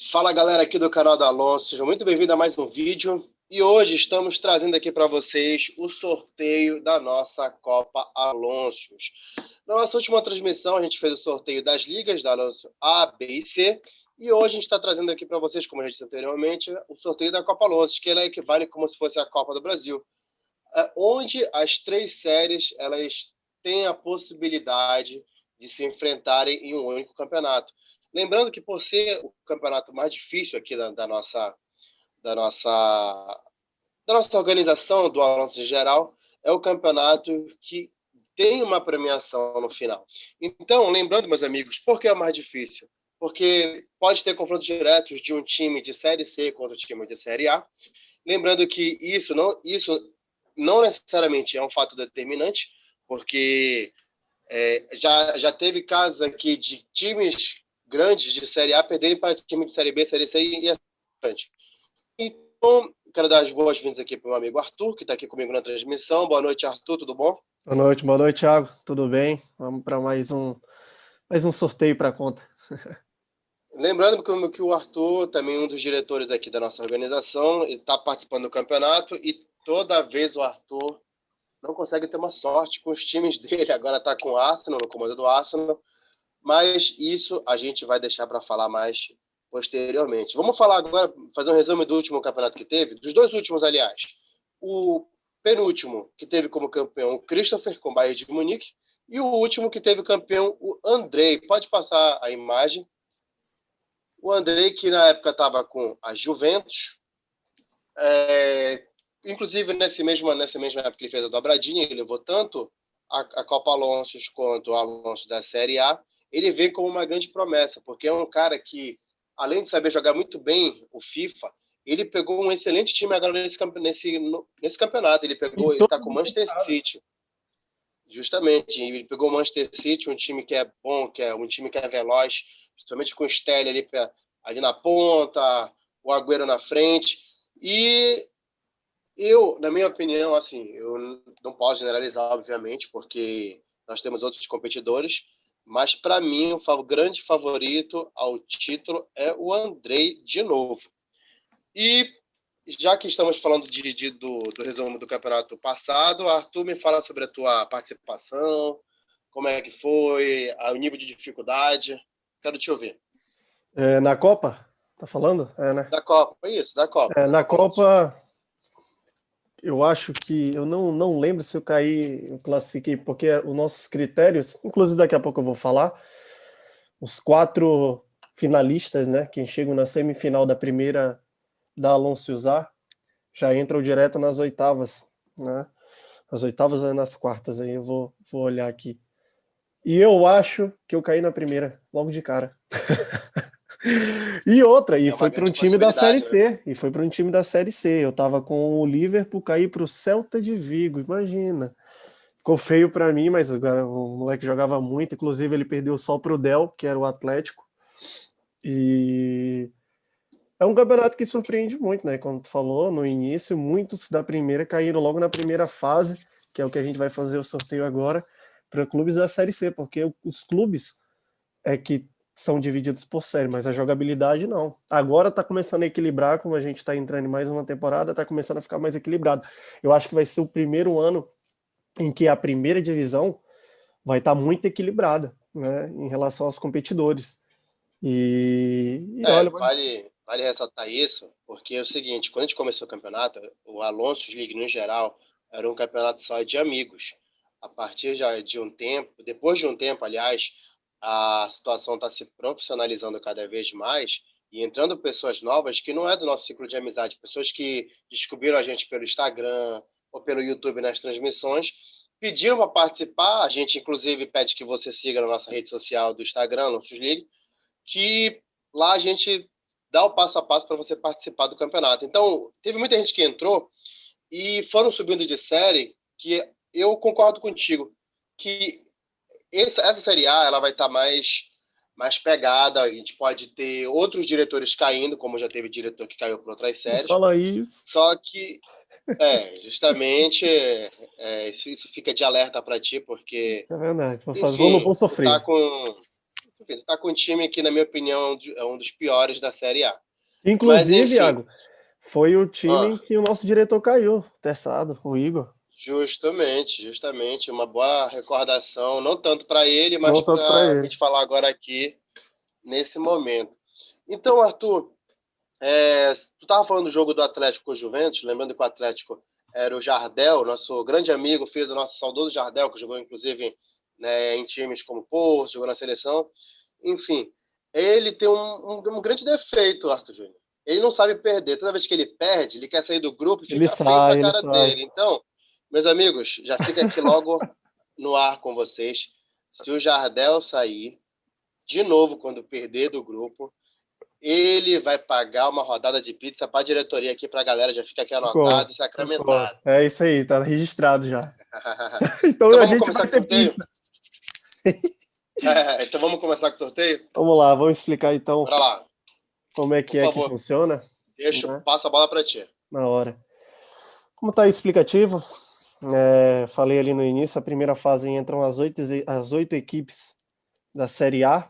Fala galera aqui do canal da Alonso, sejam muito bem-vindos a mais um vídeo e hoje estamos trazendo aqui para vocês o sorteio da nossa Copa Alonso. Na nossa última transmissão a gente fez o sorteio das ligas da Alonso A, B e C e hoje a gente está trazendo aqui para vocês, como eu disse anteriormente, o sorteio da Copa Alonso, que ela equivale como se fosse a Copa do Brasil, onde as três séries elas têm a possibilidade de se enfrentarem em um único campeonato. Lembrando que por ser o campeonato mais difícil aqui da nossa, da nossa organização, do Alonso em geral, é o campeonato que tem uma premiação no final. Então, lembrando, meus amigos, por que é o mais difícil? Porque pode ter confrontos diretos de um time de Série C contra o time de Série A. Lembrando que isso não necessariamente é um fato determinante, porque já teve casos aqui de times grandes de Série A perderem para time de Série B, Série C e assim. Então, quero dar as boas-vindas aqui para o meu amigo Arthur, que está aqui comigo na transmissão. Boa noite, Arthur, tudo bom? Boa noite, Thiago. Tudo bem? Vamos para mais um sorteio para a conta. Lembrando que o Arthur, também um dos diretores aqui da nossa organização, está participando do campeonato e toda vez o Arthur não consegue ter uma sorte com os times dele. Agora está com o Arsenal, no comando do Arsenal, mas isso a gente vai deixar para falar mais posteriormente. Vamos falar agora, fazer um resumo do último campeonato que teve, dos dois últimos, aliás. O penúltimo, que teve como campeão o Christopher, com o Bayern de Munique, e o último que teve campeão, o Andrei. Pode passar a imagem. O Andrei, que na época estava com a Juventus, inclusive nessa mesma época que ele fez a dobradinha, ele levou tanto a Copa Alonso quanto o Alonso da Série A. Ele vem como uma grande promessa, porque é um cara que, além de saber jogar muito bem o FIFA, ele pegou um excelente time agora nesse campeonato. Em Ele está todas com o as Manchester temporadas. City, justamente. Ele pegou o Manchester City, um time que é bom, que é um time que é veloz, principalmente com o Sterling ali na ponta, o Agüero na frente. E na minha opinião, assim, eu não posso generalizar, obviamente, porque nós temos outros competidores, mas para mim o grande favorito ao título é o Andrei de novo. E já que estamos falando do resumo do campeonato passado, Arthur, me fala sobre a tua participação, como é que foi, o nível de dificuldade. Quero te ouvir. Na Copa? Tá falando? É, né? Da Copa, isso, da Na Copa Alonso. Copa, eu acho que eu não lembro se eu caí, eu classifiquei, porque os nossos critérios, inclusive daqui a pouco eu vou falar, os quatro finalistas, né, quem chegam na semifinal da primeira da Alonso Usar, já entram direto nas oitavas, né? As oitavas ou nas quartas, aí eu vou olhar aqui. E eu acho que eu caí na primeira, logo de cara. E outra, e É uma foi para um grande time da Série possibilidade, né? C. E foi para um time da Série C. Eu tava com o Liverpool cair para o Celta de Vigo, imagina. Ficou feio para mim, mas agora o moleque jogava muito. Inclusive, ele perdeu só pro Del, que era o Atlético. E é um campeonato que surpreende muito, né? Como tu falou no início, muitos da primeira caíram logo na primeira fase, que é o que a gente vai fazer o sorteio agora, para clubes da Série C, porque os clubes é que são divididos por série, mas a jogabilidade não. Agora tá começando a equilibrar, como a gente tá entrando em mais uma temporada, tá começando a ficar mais equilibrado. Eu acho que vai ser o primeiro ano em que a primeira divisão vai estar muito equilibrada, né, em relação aos competidores. E olha, Vale ressaltar isso, porque é o seguinte, quando a gente começou o campeonato, o Alonso League, no geral, era um campeonato só de amigos. A partir já de um tempo, depois de um tempo, aliás, a situação está se profissionalizando cada vez mais e entrando pessoas novas que não é do nosso ciclo de amizade, pessoas que descobriram a gente pelo Instagram ou pelo YouTube nas transmissões, pediram para participar, a gente inclusive pede que você siga na nossa rede social do Instagram, Alonso League, que lá a gente dá o passo a passo para você participar do campeonato. Então, teve muita gente que entrou e foram subindo de série, que eu concordo contigo, que essa Série A ela vai estar mais pegada, a gente pode ter outros diretores caindo, como já teve diretor que caiu para outras não séries, fala isso. só que, justamente, isso fica de alerta para ti, porque, É verdade. Vou enfim, vou tu tá sofrer. com enfim, você tá com um time que, na minha opinião, é um dos piores da Série A. Mas, Inclusive, enfim. Iago, foi o time em Ah, que o nosso diretor caiu, Tessado, o Igor. justamente. Uma boa recordação, não tanto para ele, mas Não tanto para para a ele. gente falar agora aqui, nesse momento. Então, Arthur, tu estava falando do jogo do Atlético com o Juventus, lembrando que o Atlético era o Jardel, nosso grande amigo, filho do nosso saudoso Jardel, que jogou inclusive, né, em times como Porto, jogou na seleção. Enfim, ele tem um grande defeito, Arthur Júnior. Ele não sabe perder. Toda vez que ele perde, ele quer sair do grupo e fica feio pra Ele cara sai. dele. Então, meus amigos, já fica aqui logo no ar com vocês. Se o Jardel sair de novo quando perder do grupo, ele vai pagar uma rodada de pizza para a diretoria aqui, para a galera, já fica aqui Concordo, anotado e concordo. sacramentado. É isso aí, tá registrado já. Então Então a vamos gente começar vai com o ter sorteio? pizza. Então vamos começar com o sorteio? Vamos lá, vamos explicar então Bora lá, como é por que favor. funciona, né? Passo a bola para ti. Na hora. Como tá aí explicativo, falei ali no início, a primeira fase entram as oito equipes da Série A,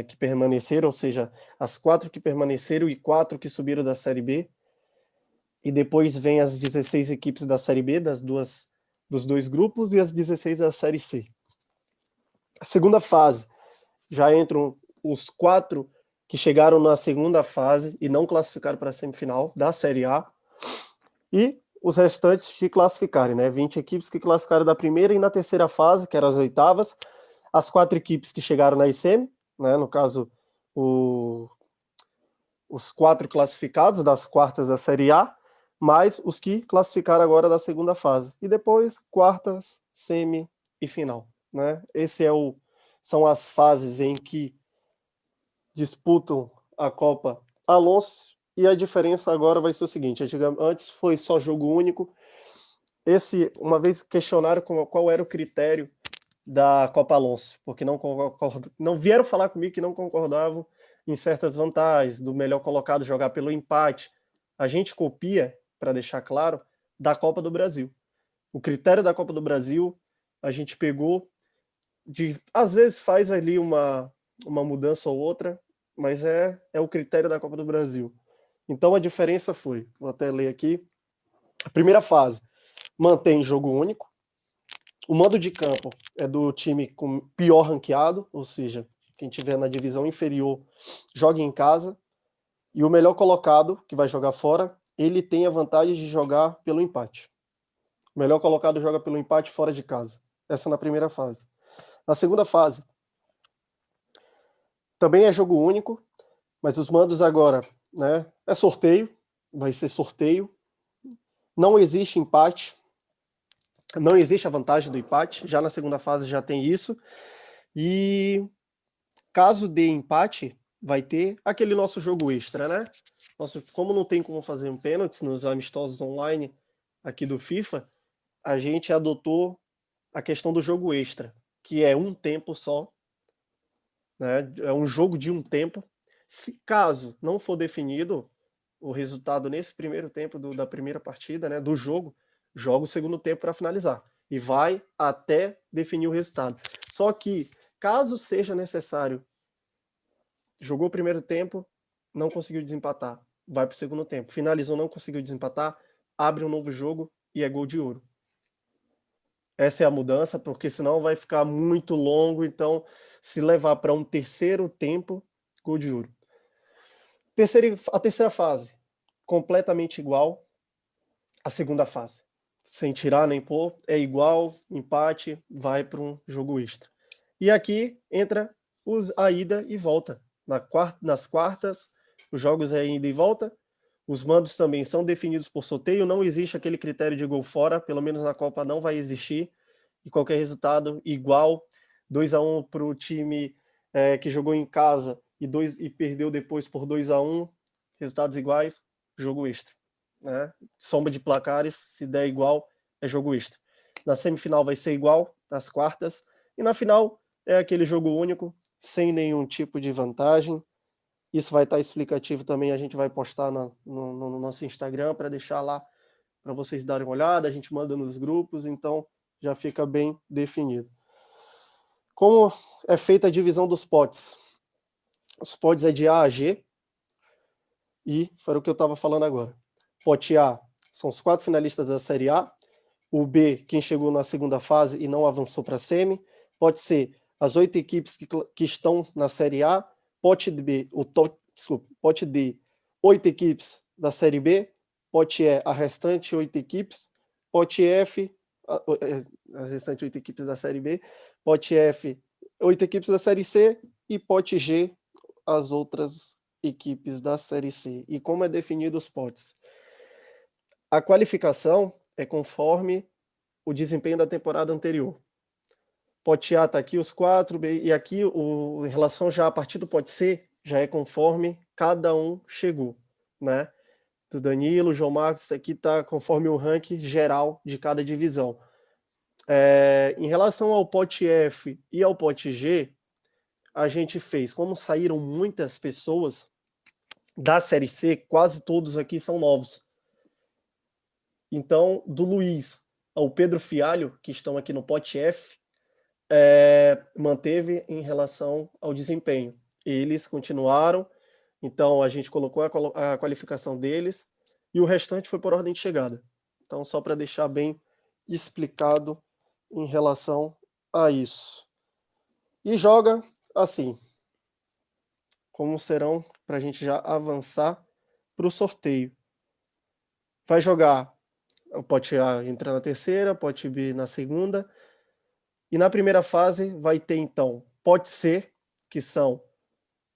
que permaneceram, ou seja, as quatro que permaneceram e quatro que subiram da Série B. E depois vem as 16 equipes da Série B, dos dois grupos, e as 16 da Série C. A segunda fase, já entram os quatro que chegaram na segunda fase e não classificaram para a semifinal da Série A, e os restantes que classificarem, né? 20 equipes que classificaram da primeira e na terceira fase, que eram as oitavas, as quatro equipes que chegaram na ICM, né? No caso, os quatro classificados das quartas da Série A, mais os que classificaram agora da segunda fase. E depois, quartas, semi e final. Né? São as fases em que disputam a Copa Alonso, e a diferença agora vai ser o seguinte: antes foi só jogo único. Uma vez questionaram qual era o critério da Copa Alonso, porque não vieram falar comigo que não concordavam em certas vantagens, do melhor colocado jogar pelo empate. A gente copia, para deixar claro, da Copa do Brasil. O critério da Copa do Brasil, a gente pegou, às vezes faz ali uma mudança ou outra, mas é o critério da Copa do Brasil. Então a diferença foi, vou até ler aqui, a primeira fase mantém jogo único, o mando de campo é do time com pior ranqueado, ou seja, quem tiver na divisão inferior joga em casa, e o melhor colocado, que vai jogar fora, ele tem a vantagem de jogar pelo empate. O melhor colocado joga pelo empate fora de casa. Essa na primeira fase. Na segunda fase, também é jogo único, mas os mandos agora, né, é sorteio, vai ser sorteio. Não existe empate, não existe a vantagem do empate, já na segunda fase já tem isso. E caso dê empate, vai ter aquele nosso jogo extra, né? Como não tem como fazer um pênalti nos amistosos online aqui do FIFA, a gente adotou a questão do jogo extra, que é um tempo só, né? É um jogo de um tempo. Se caso não for definido o resultado nesse primeiro tempo da primeira partida, né, do jogo, joga o segundo tempo para finalizar e vai até definir o resultado. Só que caso seja necessário, jogou o primeiro tempo, não conseguiu desempatar, vai para o segundo tempo, finalizou, não conseguiu desempatar, abre um novo jogo e é gol de ouro. Essa é a mudança, porque senão vai ficar muito longo. Então, se levar para um terceiro tempo, gol de ouro. A terceira fase, completamente igual à segunda fase. Sem tirar nem pôr, é igual, empate, vai para um jogo extra. E aqui entra a ida e volta. Nas quartas, os jogos é ida e volta. Os mandos também são definidos por sorteio. Não existe aquele critério de gol fora, pelo menos na Copa não vai existir. E qualquer resultado igual, 2-1 para o time que jogou em casa e perdeu depois por 2-1, resultados iguais, jogo extra. Né? Soma de placares, se der igual, é jogo extra. Na semifinal vai ser igual, nas quartas, e na final é aquele jogo único, sem nenhum tipo de vantagem. Isso vai estar explicativo também, a gente vai postar no nosso Instagram para deixar lá para vocês darem uma olhada, a gente manda nos grupos, então já fica bem definido. Como é feita a divisão dos potes? Os potes é de A a G, e foi o que eu estava falando agora. Pote A são os 4 finalistas da Série A, o B, quem chegou na segunda fase e não avançou para a semi, pote C, as 8 equipes que estão na Série A, pote D, pote D, 8 equipes da Série B, pote E, a restante 8 equipes, pote F, a restante 8 equipes da Série B, pote F, 8 equipes da Série C, e pote G, as outras equipes da Série C. E como é definido os potes? A qualificação é conforme o desempenho da temporada anterior. Pote A está aqui os 4, e aqui em relação já a partir do pote C, já é conforme cada um chegou, né? Do Danilo, João Marcos, aqui está conforme o ranking geral de cada divisão. Em relação ao pote F e ao pote G, a gente fez, como saíram muitas pessoas da Série C, quase todos aqui são novos. Então, do Luiz ao Pedro Fialho, que estão aqui no pote F, manteve em relação ao desempenho. Eles continuaram, então a gente colocou a qualificação deles, e o restante foi por ordem de chegada. Então, só para deixar bem explicado em relação a isso. E joga assim, como serão, para a gente já avançar para o sorteio. Vai jogar o pote A entra na terceira, pote B na segunda, e na primeira fase vai ter, então, pote C, que são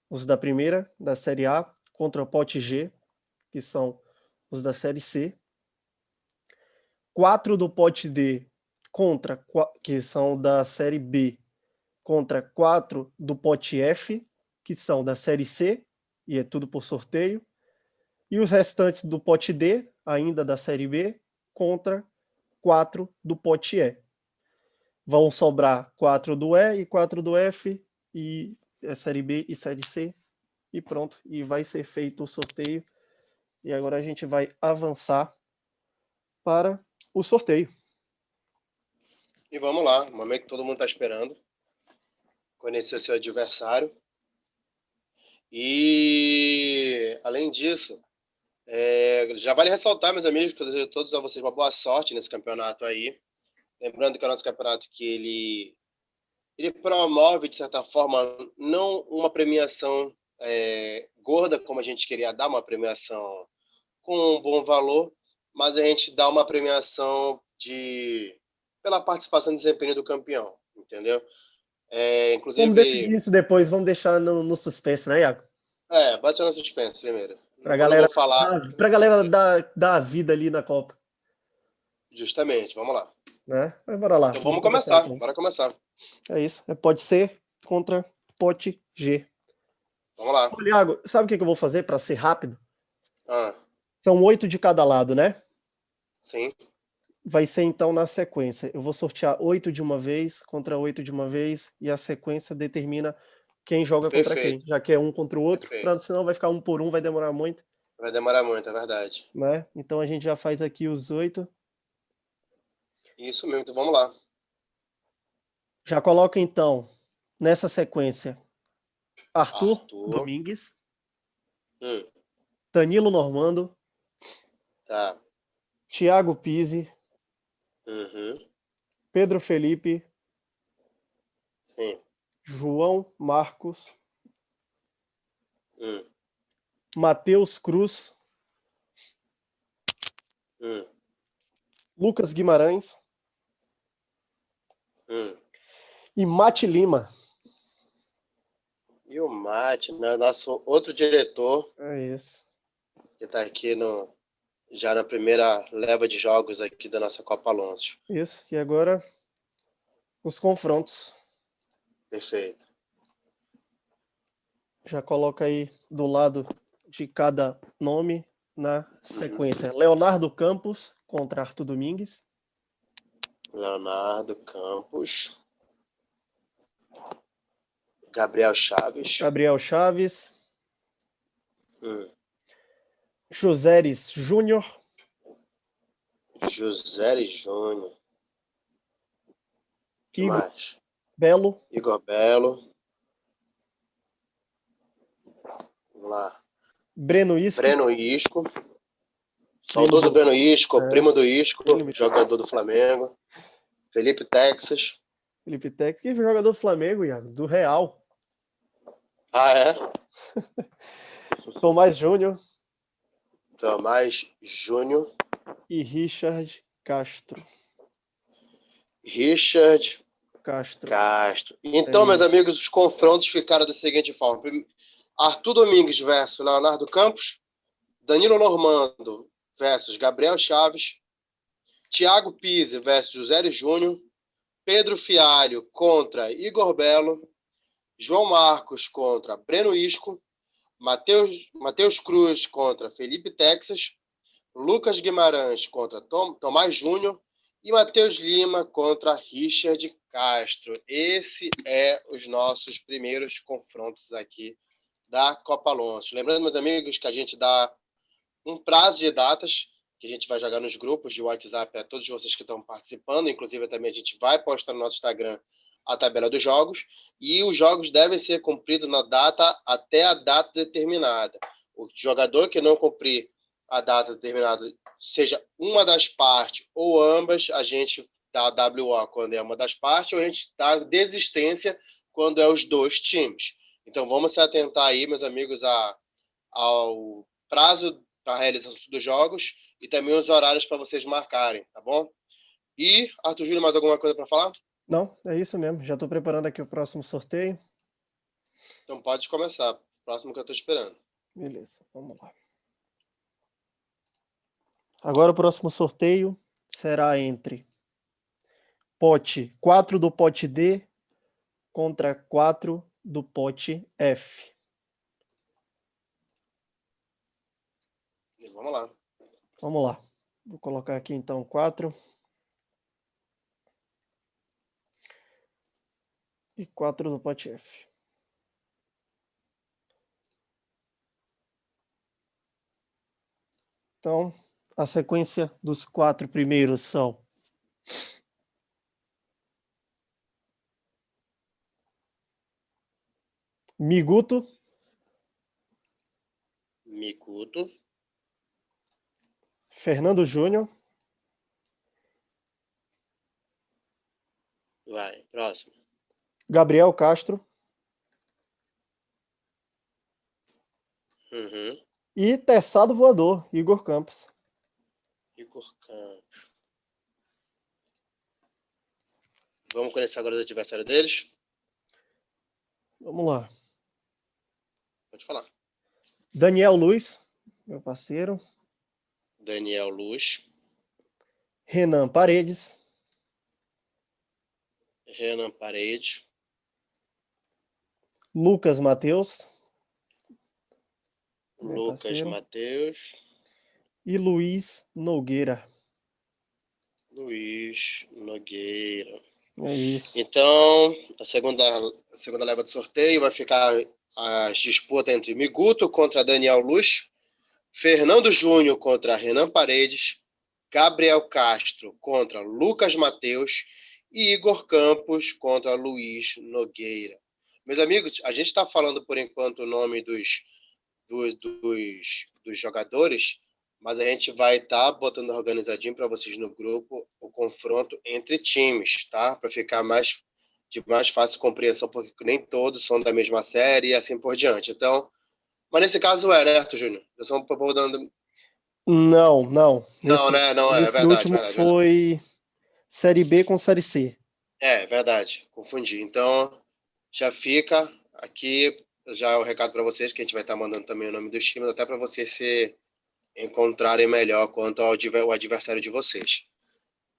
os da primeira, da Série A, contra o pote G, que são os da Série C. 4 do pote D, que são da Série B, contra 4 do pote F, que são da Série C, e é tudo por sorteio. E os restantes do pote D, ainda da Série B, contra 4 do pote E. Vão sobrar 4 do E e 4 do F, e a Série B e Série C, e pronto. E vai ser feito o sorteio. E agora a gente vai avançar para o sorteio. E vamos lá, o momento que todo mundo está esperando. Conhecer seu adversário. E, além disso, já vale ressaltar, meus amigos, que eu desejo a todos vocês uma boa sorte nesse campeonato aí. Lembrando que é o nosso campeonato que ele promove, de certa forma, não uma premiação gorda, como a gente queria dar, uma premiação com um bom valor, mas a gente dá uma premiação pela participação e desempenho do campeão, entendeu? Vamos definir Inclusive, isso depois, vamos deixar no suspense, né, Iago? bate no suspense primeiro. Pra Eu não vou galera, falar pra galera dar a vida ali na Copa, justamente, vamos lá. né? Mas bora lá, Então vamos vamos começar começar, então. bora começar. É isso, pode ser contra pote G. Vamos lá. Ô, Iago, sabe o que eu vou fazer para ser rápido? Ah, São 8 de cada lado, né? sim, Vai ser então na sequência. Eu vou sortear 8 de uma vez contra 8 de uma vez, e a sequência determina quem joga contra quem, perfeito, já que é um contra o outro, perfeito. senão vai ficar um por um, vai demorar muito, Vai demorar muito, é verdade. né? Então a gente já faz aqui os 8. Isso mesmo, então vamos lá. Já coloca então nessa sequência Arthur Arthur, Domingues, hum, Danilo Normando, tá, Thiago Pizzi, uhum, Pedro Felipe, sim, João Marcos, hum, Matheus Cruz, hum, Lucas Guimarães hum. e Mate Lima. E o Mate, né, nosso outro diretor, É isso. que está aqui já na primeira leva de jogos aqui da nossa Copa Alonso. Isso. E agora os confrontos. Perfeito. Já coloca aí do lado de cada nome na Uhum. sequência. Leonardo Campos contra Arthur Domingues. Leonardo Campos. Gabriel Chaves. Gabriel Chaves. Hum. Joséres Júnior. José Júnior. Que Igor mais? Belo. Igor Belo. Vamos lá. Breno Isco. Breno Isco. Saudoso Breno Isco, primo do Isco, jogador do Flamengo. Felipe Texas. Felipe Texas, que jogador do Flamengo, Iago, do Real. Ah, é? Tomás Júnior. Tomás Júnior. E Richard Castro. Richard Castro. Então, meus amigos, os confrontos ficaram da seguinte forma. Arthur Domingues versus Leonardo Campos. Danilo Normando versus Gabriel Chaves. Thiago Pise versus José Júnior. Pedro Fialho contra Igor Belo. João Marcos contra Breno Isco. Matheus Cruz contra Felipe Texas. Lucas Guimarães contra Tomás Júnior. E Matheus Lima contra Richard Castro. Esse é os nossos primeiros confrontos aqui da Copa Alonso. Lembrando, meus amigos, que a gente dá um prazo de datas que a gente vai jogar nos grupos de WhatsApp a todos vocês que estão participando. Inclusive, também a gente vai postar no nosso Instagram a tabela dos jogos. E os jogos devem ser cumpridos na data até a data determinada. O jogador que não cumprir a data determinada, seja uma das partes ou ambas, a gente dá a WO quando é uma das partes, ou a gente dá desistência quando é os dois times. Então vamos se atentar aí, meus amigos, ao prazo para a realização dos jogos e também os horários para vocês marcarem, tá bom? E, Arthur Júnior, mais alguma coisa para falar? Não, é isso mesmo. Já estou preparando aqui o próximo sorteio. Então pode começar. Próximo que eu estou esperando. Beleza, vamos lá. Agora o próximo sorteio será entre pote 4 do pote D contra 4 do pote F. Vamos lá. Vamos lá. Vou colocar aqui então 4. E 4 do pote F. Então, a sequência dos 4 primeiros são Miguto. Fernando Júnior. Vai, próximo. Gabriel Castro. E Terçado Voador, Igor Campos. Vamos conhecer agora o adversário deles? Vamos lá. Pode falar. Daniel Luiz, meu parceiro. Daniel Luz. Renan Paredes. Lucas Mateus. E Luiz Nogueira. É isso. Então, a segunda leva do sorteio vai ficar a disputa entre Miguto contra Daniel Luz, Fernando Júnior contra Renan Paredes, Gabriel Castro contra Lucas Mateus e Igor Campos contra Luiz Nogueira. Meus amigos, a gente está falando por enquanto o nome dos jogadores, mas a gente vai estar botando organizadinho para vocês no grupo o confronto entre times, tá? Para ficar de mais fácil compreensão, porque nem todos são da mesma série e assim por diante. Então, mas nesse caso é, né, Arthur Júnior? Eu só estou dando... Não. É Esse verdade. último foi Série B com Série C. É verdade, confundi. Então, já fica aqui já o recado para vocês, que a gente vai estar mandando também o nome dos times, até para vocês se encontrarem melhor quanto ao adversário de vocês.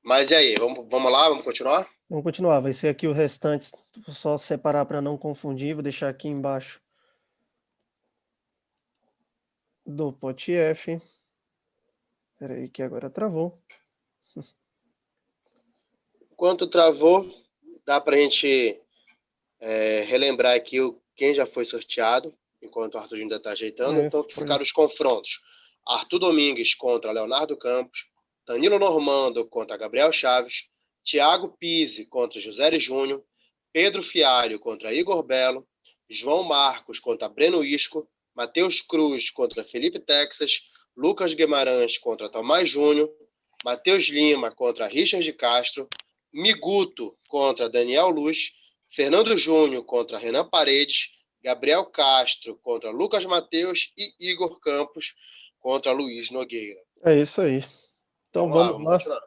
Mas e aí, vamos lá? Vamos continuar? Vamos continuar, vai ser aqui o restante, vou só separar para não confundir, vou deixar aqui embaixo do pote F. Espera aí que agora travou. Enquanto travou, dá para a gente relembrar aqui quem já foi sorteado, enquanto o Arthur ainda está ajeitando. Então ficaram os confrontos. Arthur Domingues contra Leonardo Campos, Danilo Normando contra Gabriel Chaves, Thiago Pise contra José Júnior, Pedro Fialho contra Igor Belo, João Marcos contra Breno Isco, Matheus Cruz contra Felipe Texas, Lucas Guimarães contra Tomás Júnior, Matheus Lima contra Richard Castro, Miguto contra Daniel Luz, Fernando Júnior contra Renan Paredes, Gabriel Castro contra Lucas Mateus e Igor Campos contra Luiz Nogueira. É isso aí. Então vamos lá. Continuar.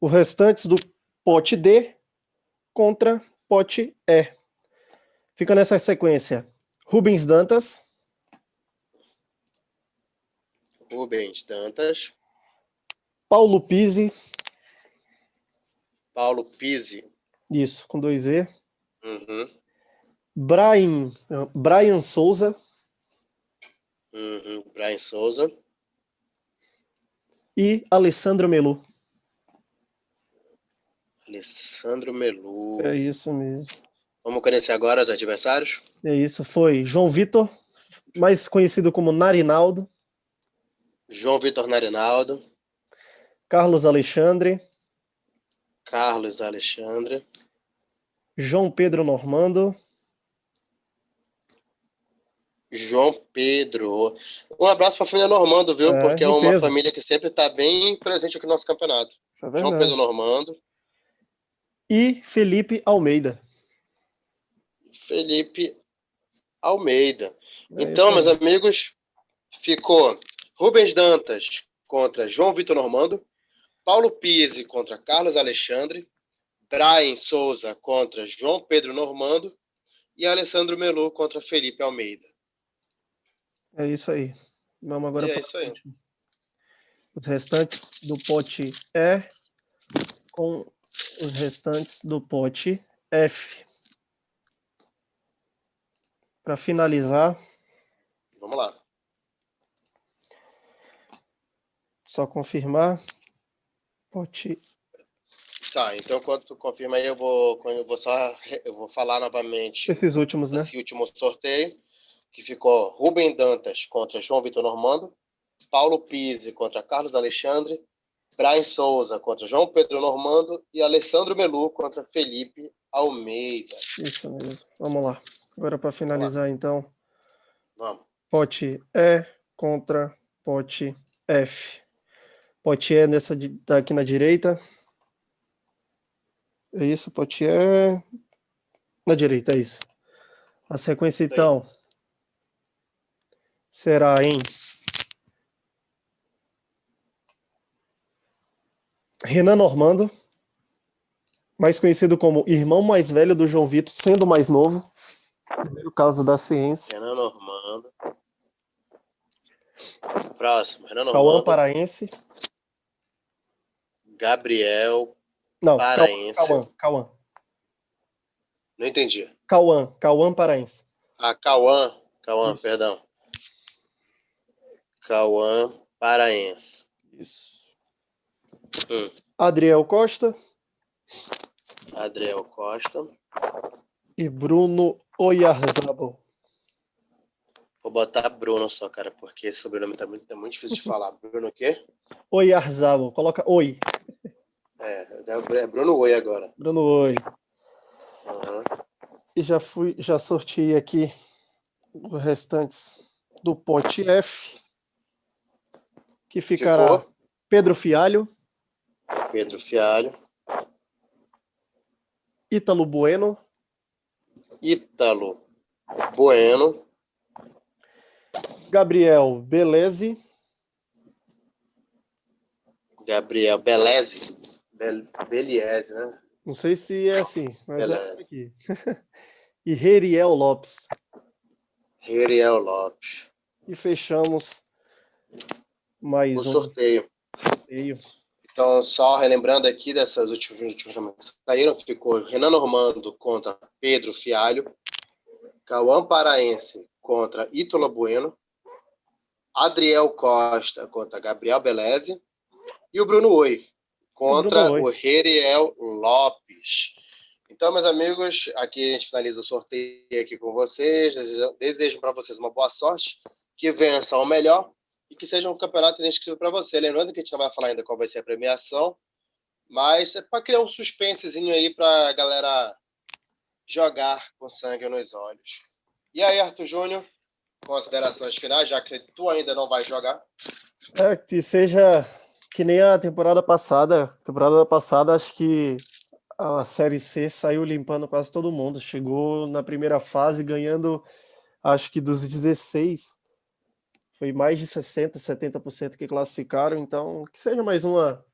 Os restantes do pote D contra pote E. Fica nessa sequência: Rubens Dantas, Rubens Dantas, Paulo Pizzi, Paulo Pizzi, isso, com 2 E, uhum. Brian Souza, Brian Souza e Alessandro Melu. Alessandro Melu. É isso mesmo. Vamos conhecer agora os adversários? É isso, foi João Vitor, mais conhecido como Narinaldo, João Vitor Narinaldo, Carlos Alexandre, Carlos Alexandre, João Pedro Normando, João Pedro. Um abraço para a família Normando, viu? Porque é uma limpeza. família que sempre está bem presente aqui no nosso campeonato. Isso é João verdade. Pedro Normando. E Felipe Almeida. Felipe Almeida. É então, isso meus aí. amigos, ficou Rubens Dantas contra João Vitor Normando, Paulo Pizzi contra Carlos Alexandre, Brian Souza contra João Pedro Normando e Alessandro Melu contra Felipe Almeida. É isso aí. Vamos agora E é para isso aí. os restantes do pote E com os restantes do pote F. Para finalizar, Vamos lá. só confirmar. Pote. Tá, então enquanto tu confirma aí, eu vou falar novamente Esses últimos, né? esse último sorteio, que ficou Rubem Dantas contra João Vitor Normando, Paulo Pizzi contra Carlos Alexandre, Brian Souza contra João Pedro Normando e Alessandro Melu contra Felipe Almeida. Isso mesmo. Vamos lá. Agora para finalizar, então. Vamos. Pote E contra pote F. Pote E tá aqui na direita. É isso, pote E na direita, é isso. A sequência, então, será em Renan Normando, mais conhecido como irmão mais velho do João Vitor, sendo mais novo. Primeiro caso da ciência. Renan Normando. Próximo, Renan Cauã Normando. Paraense. Gabriel Não, Paraense. Cauã. Não entendi. Cauã Paraense. Ah, Cauã, Isso. perdão. Cauã Paraense. Isso. Hum. Adriel Costa. Adriel Costa. E Bruno Oyarzabal. Vou botar Bruno só, cara, porque esse sobrenome tá muito difícil de falar. Bruno o quê? Oyarzabal. Coloca Oi. É Bruno Oi agora. Bruno Oi. Uhum. E já sorteei aqui os restantes do pote F, que ficará Ficou Pedro Fialho, Pedro Fialho, Ítalo Bueno, Ítalo Bueno, Gabriel Beleze, Gabriel Beleze, Belieze, né? não sei se é assim, mas Beleze. é aqui. E Reriel Lopes. Reriel Lopes. E fechamos mais O um sorteio. Então, só relembrando aqui dessas últimas que saíram, ficou Renan Normando contra Pedro Fialho, Cauã Paraense contra Ítalo Bueno, Adriel Costa contra Gabriel Beleze e o Bruno Oi contra o Reriel Lopes. Então, meus amigos, aqui a gente finaliza o sorteio aqui com vocês. Desejo para vocês uma boa sorte, que vençam o melhor e que seja um campeonato inscrito para você. Lembrando que a gente não vai falar ainda qual vai ser a premiação, mas é para criar um suspensezinho aí para a galera jogar com sangue nos olhos. E aí, Arthur Júnior, considerações finais, já que tu ainda não vai jogar. Que seja que nem a temporada passada. Temporada passada, acho que a Série C saiu limpando quase todo mundo. Chegou na primeira fase ganhando, acho que dos 16, foi mais de 60, 70% que classificaram. Então, que seja mais uma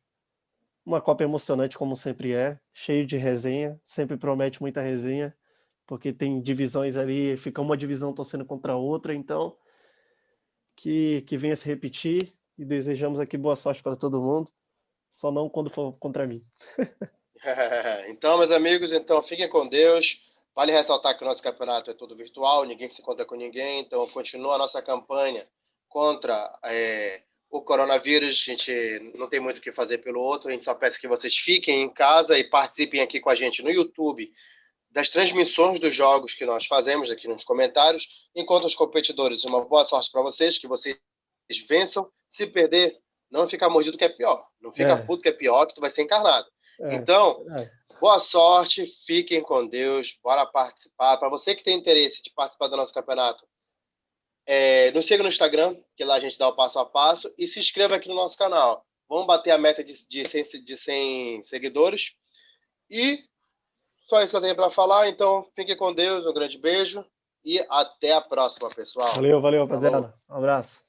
Copa emocionante, como sempre é, cheio de resenha, sempre promete muita resenha, porque tem divisões ali, fica uma divisão torcendo contra a outra. Então, que venha se repetir e desejamos aqui boa sorte para todo mundo, só não quando for contra mim. Então, meus amigos, então fiquem com Deus. Vale ressaltar que o nosso campeonato é todo virtual, ninguém se encontra com ninguém, então continua a nossa campanha contra o coronavírus. A gente não tem muito o que fazer pelo outro, a gente só peça que vocês fiquem em casa e participem aqui com a gente no YouTube das transmissões dos jogos que nós fazemos aqui nos comentários. Enquanto os competidores, uma boa sorte para vocês, que vocês vençam. Se perder, não fica mordido que é pior. Não fica puto que é pior, que tu vai ser encarnado. Então, boa sorte, fiquem com Deus, bora participar. Para você que tem interesse de participar do nosso campeonato, nos siga no Instagram, que lá a gente dá o passo a passo, e se inscreva aqui no nosso canal. Vamos bater a meta de 100 seguidores. E só isso que eu tenho para falar, então fiquem com Deus, um grande beijo e até a próxima, pessoal. Valeu, rapaziada. Um abraço.